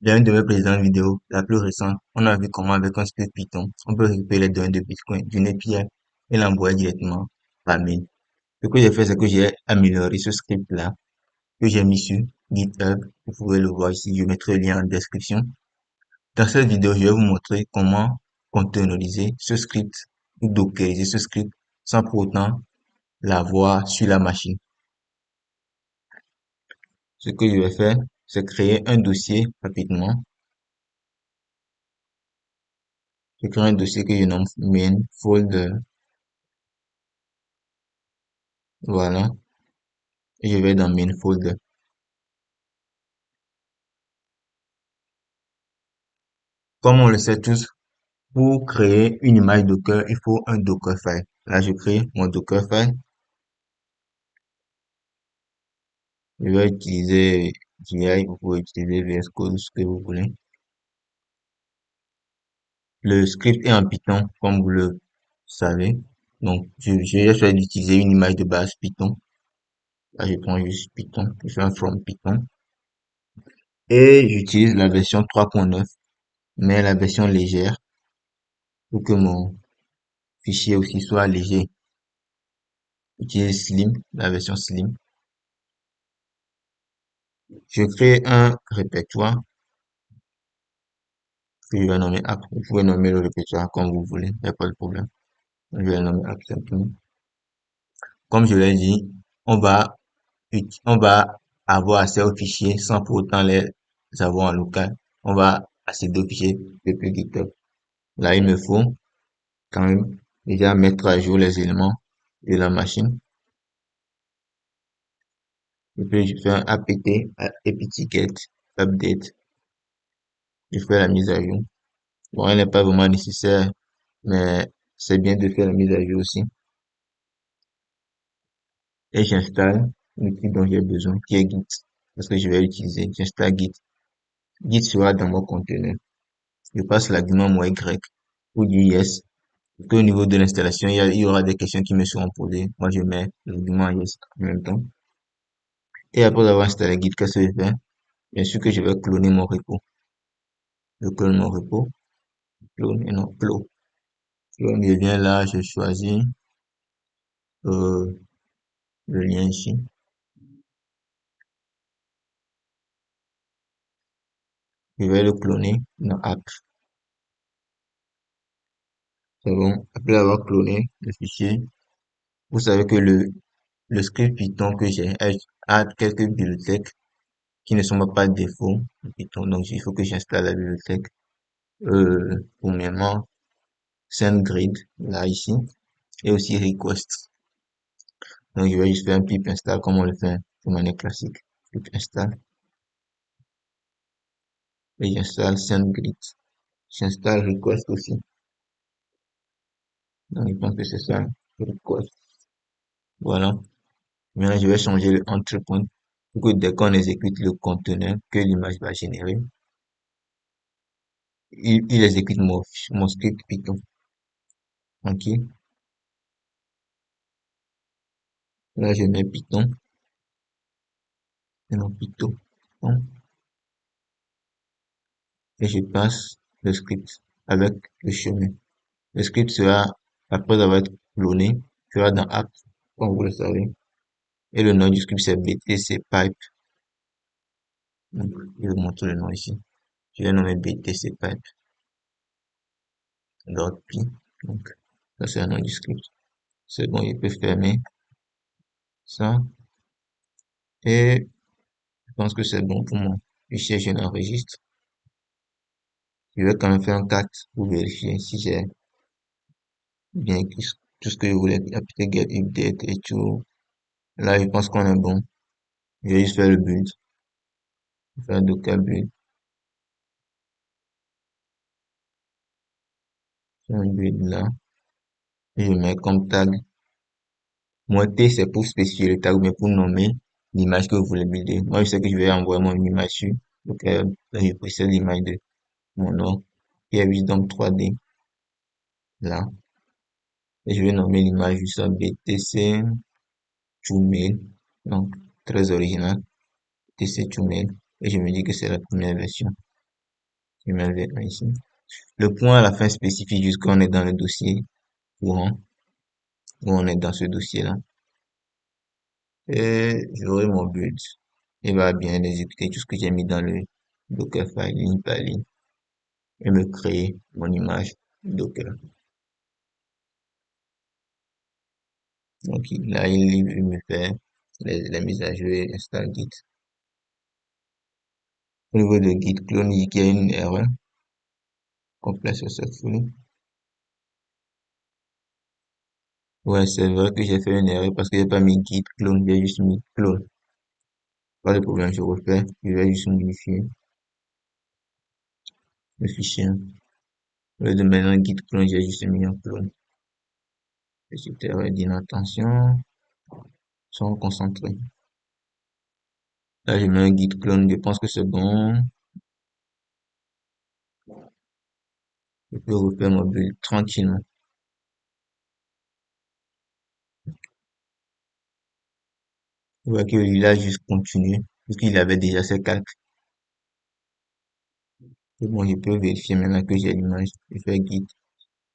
Dans une de mes précédentes vidéos, la plus récente, on a vu comment avec un script Python, on peut récupérer les données de Bitcoin d'une API et l'envoyer directement par mail. Ce que j'ai fait, c'est que j'ai amélioré ce script-là, que j'ai mis sur GitHub. Vous pouvez le voir ici, je mettrai le lien en description. Dans cette vidéo, je vais vous montrer comment containeriser ce script ou dockeriser ce script sans pour autant l'avoir sur la machine. Ce que je vais faire, c'est créer un dossier rapidement. Je crée un dossier que je nomme main folder. Voilà. Et je vais dans main folder. Comme on le sait tous, pour créer une image Docker, il faut un Dockerfile. Là, je crée mon Dockerfile. Je vais utiliser GI, vous pouvez utiliser VS Code, ce que vous voulez. Le script est en Python, comme vous le savez. Donc, j'ai choisi d'utiliser une image de base Python. Là, je prends juste Python, je fais un from Python. Et j'utilise la version 3.9, mais la version légère, pour que mon fichier aussi soit léger. J'utilise Slim, la version Slim. Je crée un répertoire que je vais nommer app. Vous pouvez nommer le répertoire comme vous voulez, il n'y a pas de problème. Je vais le nommer app simplement. Comme je l'ai dit, on va, on va avoir accès aux fichiers sans pour autant les avoir en local. On va accéder aux fichiers depuis GitHub. Là, il me faut quand même déjà mettre à jour les éléments de la machine. Et puis, je fais un apt apt-get update. Je fais la mise à jour. Bon, elle n'est pas vraiment nécessaire, mais c'est bien de faire la mise à jour aussi. Et j'installe l'outil dont j'ai besoin, qui est Git, parce que je vais l'utiliser. J'installe Git. Git sera dans mon conteneur. Je passe l'argument moi Y ou du yes. Parce qu'au niveau de l'installation, il y aura des questions qui me seront posées. Moi, je mets l'argument yes en même temps. Et après avoir installé Git, qu'est-ce que je fais? Bien sûr que je vais cloner mon repo. Je clone mon repo. Clone et non clone. Clone, je viens là, je choisis euh, le lien ici. Je vais le cloner dans app. C'est bon. Après avoir cloné le fichier, vous savez que le script Python que j'ai a quelques bibliothèques qui ne sont pas de défaut de Python. Donc, il faut que j'installe la bibliothèque. Premièrement, SendGrid, là, ici, et aussi Request. Donc, je vais juste faire un pip install comme on le fait de manière classique. Pip install. Et j'installe SendGrid. J'installe Request aussi. Donc, je pense que c'est ça. Request. Voilà. Maintenant, je vais changer le entry point pour que dès qu'on exécute le conteneur que l'image va générer, il exécute mon script Python. Ok. Là, je mets Python. Et non Python. Bon. Et je passe le script avec le chemin. Le script sera, après avoir été cloné, sera dans app, comme vous le savez. Et le nom du script, c'est btc pipe. Donc, je vais vous montrer le nom ici. Je vais nommer btc pipe. .py. Donc, ça c'est le nom du script. C'est bon, il peut fermer ça. Et je pense que c'est bon pour mon fichier, je l'enregistre. Je vais quand même faire un cat pour vérifier si j'ai bien écrit tout ce que je voulais, appliquer get update et tout. Là, je pense qu'on est bon. Je vais juste faire le build. Faire docker build. Faire un build là. Et je mets comme tag. Moins T, c'est pour spécifier le tag, mais pour nommer l'image que vous voulez builder. Moi, je sais que je vais envoyer mon image sur. Donc, là, je précède l'image de mon nom. Qui est Wisdom 3D. Là. Et je vais nommer l'image juste BTC Mail. Donc, très original. BTC Mail. Et je me dis que c'est la première version. Je mets le V1 ici. Le point à la fin spécifie jusqu'où on est dans le dossier courant, où on est dans ce dossier-là. Et j'aurai mon build. Il va bien exécuter tout ce que j'ai mis dans le Dockerfile ligne par ligne et me créer mon image Docker. Donc là, il me fait les mises à jour et installe Git. Au niveau de Git clone, il dit qu'il y a une erreur complète successfully. Ouais, c'est vrai que j'ai fait une erreur parce que j'ai pas mis Git clone, j'ai juste mis clone. Pas de problème, je refais. Je vais juste modifier le fichier. Au lieu de maintenant Git clone, j'ai juste mis un clone. Petite erreur d'inattention. Sont concentrés. Là, je mets un git clone, je pense que c'est bon. Je peux refaire mon build tranquillement. Je vois qu'il a juste continué, puisqu'il avait déjà ses calques. C'est bon, je peux vérifier maintenant que j'ai l'image. Je fais git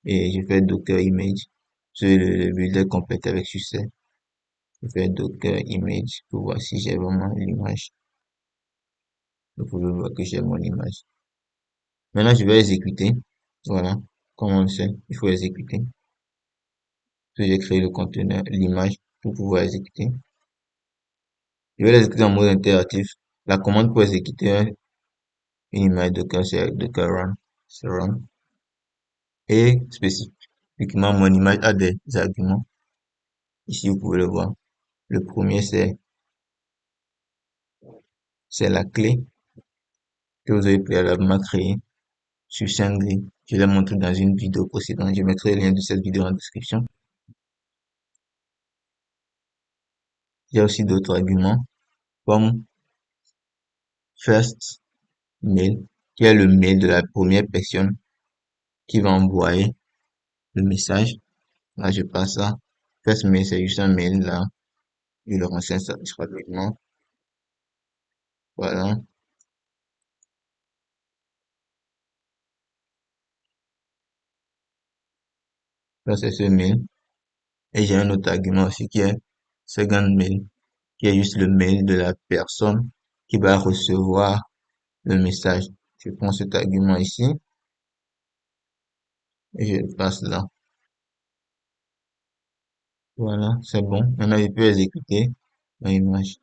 et je fais docker image. Le build est complété avec succès. Je fais docker image pour voir si j'ai vraiment l'image. Vous pouvez voir que j'ai mon image. Maintenant, je vais exécuter. Voilà. Comme on le sait, il faut exécuter. Parce que j'ai créé le conteneur, l'image pour pouvoir exécuter. Je vais l'exécuter en mode interactif. La commande pour exécuter une image Docker, c'est Docker run. C'est run. Et spécifiquement, mon image a des arguments. Ici, vous pouvez le voir. Le premier, c'est la clé que vous avez préalablement créée sur Shangri. Je l'ai montré dans une vidéo précédente. Je mettrai le lien de cette vidéo en description. Il y a aussi d'autres arguments, comme first mail, qui est le mail de la première personne qui va envoyer le message. Là, je passe ça. First mail, c'est juste un mail, là. Je le renseigne satisfaisamment. Voilà. Là, c'est ce mail. Et j'ai un autre argument aussi qui est second mail, qui est juste le mail de la personne qui va recevoir le message. Je prends cet argument ici et je le passe là. Voilà, c'est bon. Maintenant, je peux exécuter l'image.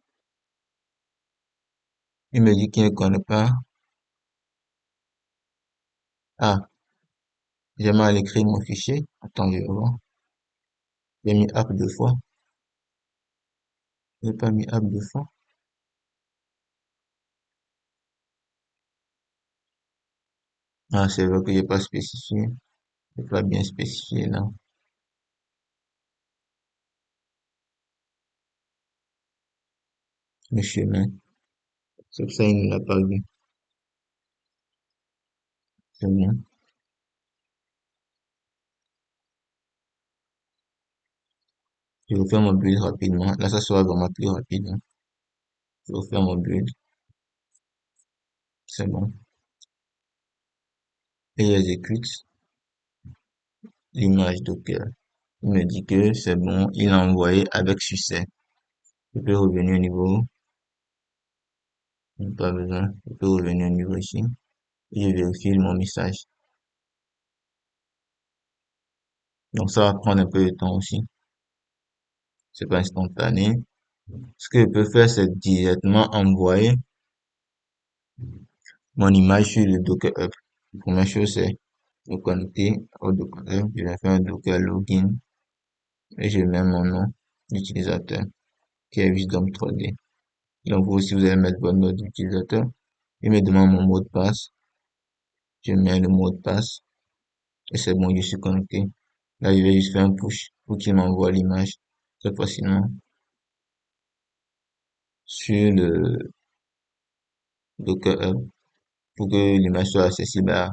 Il me dit qu'il ne connaît pas. Ah, j'ai mal écrit mon fichier. Attends, je vais voir. J'ai mis app deux fois. J'ai pas mis app deux fois. Ah, c'est vrai que j'ai pas spécifié. J'ai pas bien spécifié là. Le chemin. C'est pour ça qu'il ne l'a pas vu. C'est bon. Je vais faire mon build rapidement. Là, ça sera vraiment plus rapide, hein. Je vais faire mon build. C'est bon. Et j'exécute l'image Docker. Il me dit que c'est bon. Il l'a envoyé avec succès. Je peux revenir au niveau. Pas besoin. Je peux revenir au niveau ici. Et je vérifie mon message. Donc, ça va prendre un peu de temps aussi. C'est pas instantané. Ce que je peux faire, c'est directement envoyer mon image sur le Docker Hub. La première chose, c'est me connecter au Docker Hub. Je vais faire un Docker login et je mets mon nom d'utilisateur qui est Wisdom3D. Donc, vous aussi, vous allez mettre votre nom d'utilisateur. Il me demande mon mot de passe. Je mets le mot de passe et c'est bon, je suis connecté. Là, je vais juste faire un push pour qu'il m'envoie l'image très facilement sur le Docker Hub pour que l'image soit accessible à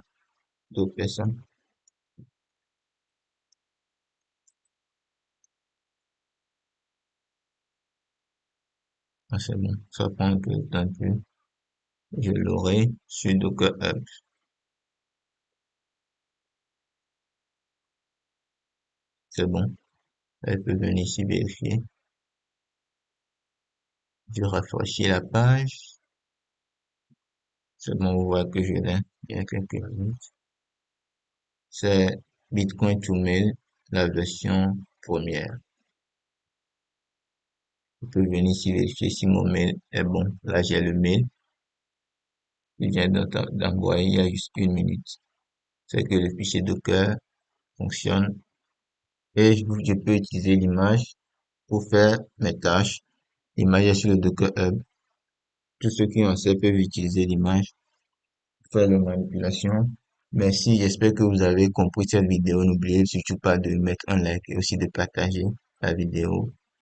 d'autres personnes. Ah, c'est bon, ça prend un peu de temps, puis je l'aurai sur Docker Hub. c'est bon. Elle peut venir ici vérifier. Je rafraîchis la page. C'est bon, vous voyez que je l'ai. Il y a quelques minutes. C'est Bitcoin to Mail, la version première. Vous pouvez venir ici vérifier si mon mail est bon. Là, j'ai le mail. Il vient d'envoyer il y a juste une minute. C'est que le fichier Docker fonctionne. Et je peux utiliser l'image pour faire mes tâches. L'image est sur le Docker Hub. Tous ceux qui en savent peuvent utiliser l'image pour faire la manipulation. Merci, j'espère que vous avez compris cette vidéo. N'oubliez surtout pas de mettre un like et aussi de partager la vidéo.